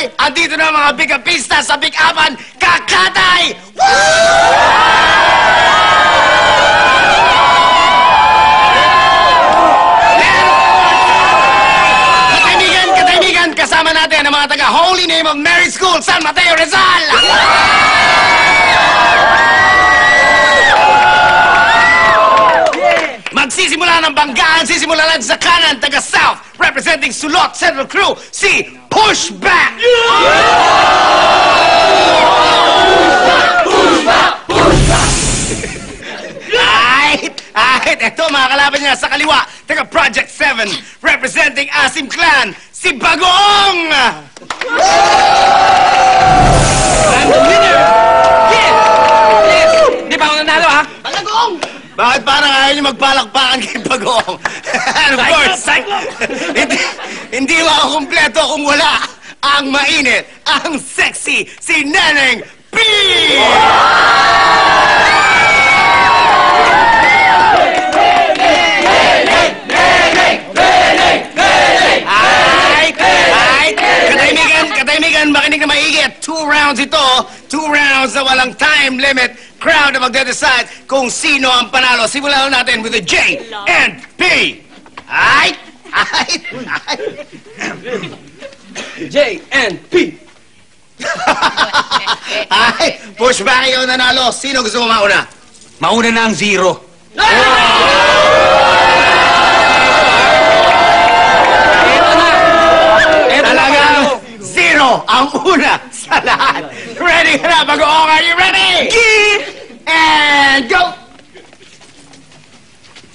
Alright, andito na mga bigapista sa Big Apan, Kakatay! Kataymigan, kasama natin ang mga taga Holy Name of Mary School, San Mateo, Rizal! Magsisimula ng banggaan, sisimula lang sa kanan, taga South, representing Sulot Central Crew, si Pushback! Ahit, eto mga kalaban niya sa kaliwa, taga Project 7, representing Asim Clan, si Bagoong! I'm the winner! Yes! Yes! Di ba ako nanalo, ha? Bagoong! Bakit parang ayaw niyo magpalakpakan kay Bagoong? And of course, hindi makakumpleto kung wala ang mainit, ang sexy, si Neneng P! Kataymigan, makinig na maigi at 2 rounds ito. 2 rounds na walang time limit. Crowd na magde-decide kung sino ang panalo. Simulan natin with the J and P. J and P. Pushback ikaw nanalo. Sino gusto mo mauna? Mauna na ang 0. Talagang 0 ang una sa lahat. Ready ka na, Bagoong? Are you ready? And go!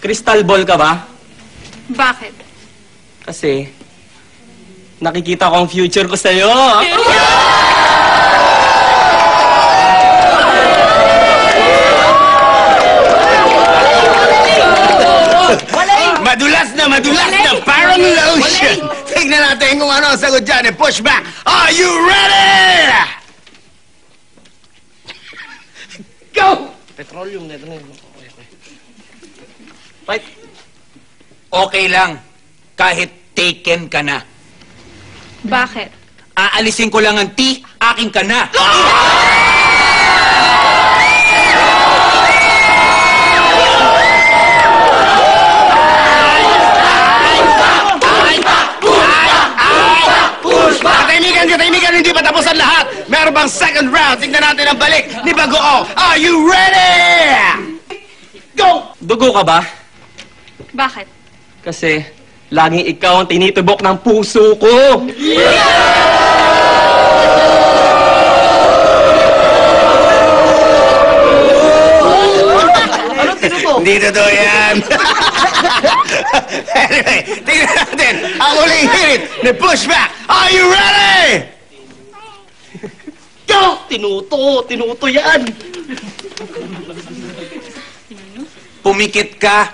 Crystal ball ka ba? Bakit? Kasi, nakikita ko ang future ko sa'yo. Madulas na, parang lotion. Tignan natin kung ano ang sagot dyan. Pushback. Are you ready? Go! Petroleum na ito na. Right? Okay lang. Kahit taken ka na. Bakit? Aalisin ko lang ang T, akin ka na. Kataymigan, hindi pa tapos ang lahat. Meron bang second round? Tignan natin ang balik ni Bagoong. Are you ready? Go! Dugo ka ba? Bakit? Kasi, laging ikaw ang tinitubok ng puso ko. Anong tinuto? Hindi totoo yan. Anyway, tignan natin ang uling hirit ni Pushback. Are you ready? Go! Tinuto yan. Pumikit ka.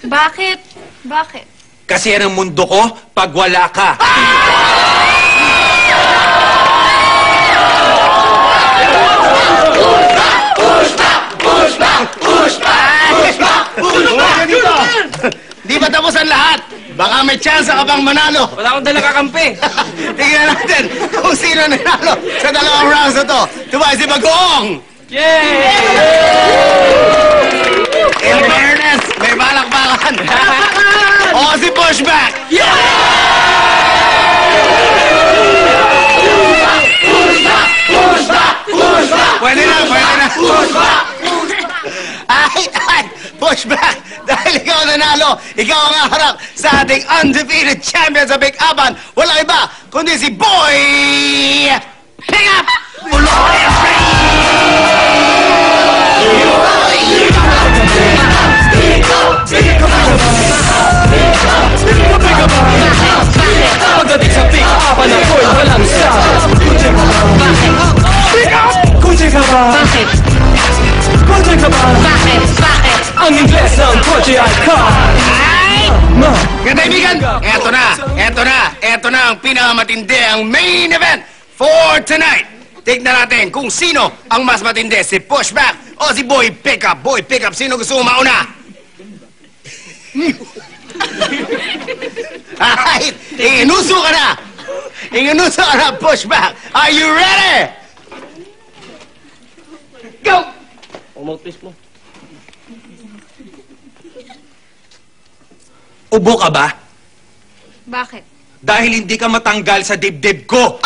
Bakit? Bakit? Kasi yan ang mundo ko pag wala ka. Di ba tapos ang lahat? Baka may chance ka bang manalo. Wala akong dala kakampi. Tingnan natin kung sino nanalo sa 2 rounds na to. Tumayo si Bagoong! Yay! In fairness, may balakbakan. O si Pushback! Pwede na. Pushback! Dahil ikaw nanalo, ikaw ang harap sa ating undefeated champion sa Big Apan. Walang iba, kundi si Boy Pick Up! Pagdating sa Big Apan ako'y walang stop. Kutsi ka ba? Bakit? Kutsi ka ba? Bakit? Bakit? Ang Ingles ng kotse ay car. Kataymigan, eto na ang pinakamatindi, ang main event for tonight. Tignan natin kung sino ang mas matindi, si Pushback o si Boy Pickup. Boy Pickup, sino gusto mo mauna? Alright, inuso ka na. Inganuso ka na, pushback. Are you ready? Go! Umautis mo. Ubo ka ba? Bakit? Dahil hindi ka matanggal sa dibdib ko.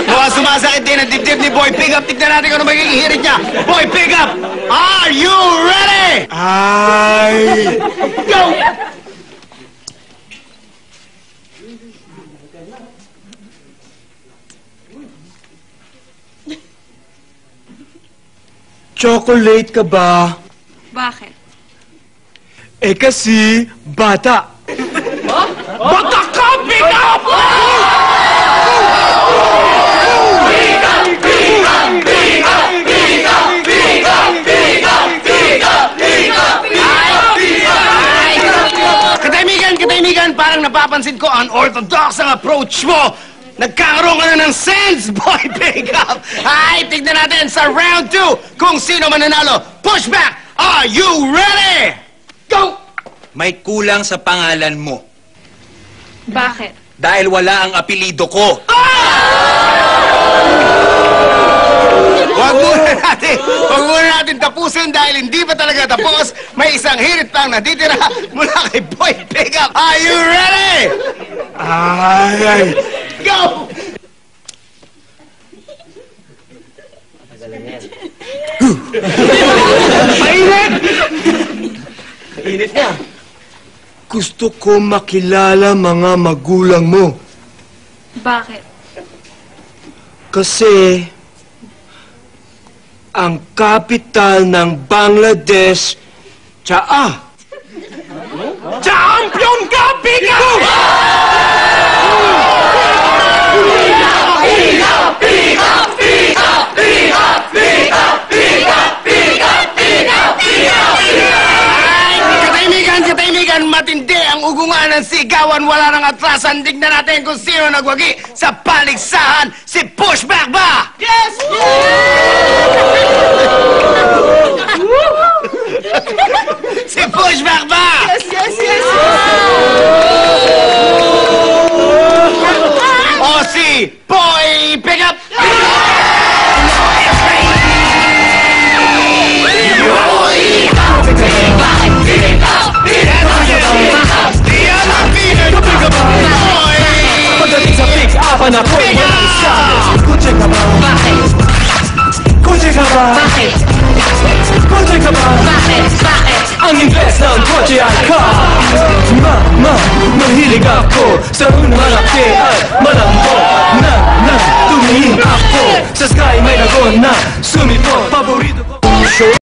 Mukhang sumasakit din ang dibdib ni Boy Pickup. Tignan natin kung ano magiging hirit niya. Boy Pickup, are you ready? Ay! Go! Chocolate ka ba? Bakit? Eh kasi, bata. Bata ka, pick up! Katahimikan, parang napapansin ko unorthodox ang approach mo. Nagkakaroon ka na ng sense, Boy Pickup. Ay, tignan natin sa round 2 kung sino mananalo. Pushback, are you ready? Go! May kulang sa pangalan mo. Bakit? Dahil wala ang apelido ko. Huwag muna natin tapusin dahil hindi pa talaga tapos. May isang hirit pang natitira mula kay Boy Pickup. Are you ready? Ay! Go! Init niya. Gusto ko makilala mga magulang mo. Bakit? Kasi ang kapital ng Bangladesh, Tsaa. Champion ka, pick up! Katahimikan, matindi ang ugungan ng sigawan. Wala nang atrasan. Tignan natin kung sino nagwagi sa paligsahan. Si Pushback ba? Yes! Si Pushback ba? Yes! O si Boy Pickup? Pagdating sa pick-up, na po walang isa. Kutsi ka ba? Bakit? Kutsi ka ba? Bakit? Kutsi ka ba? Bakit? Bakit? Ang Ingles ng kotse ay car. Mahilig ako sa malaki at malambot na tumingin ako. Sa sky may dragon na sumipot. Paborito ko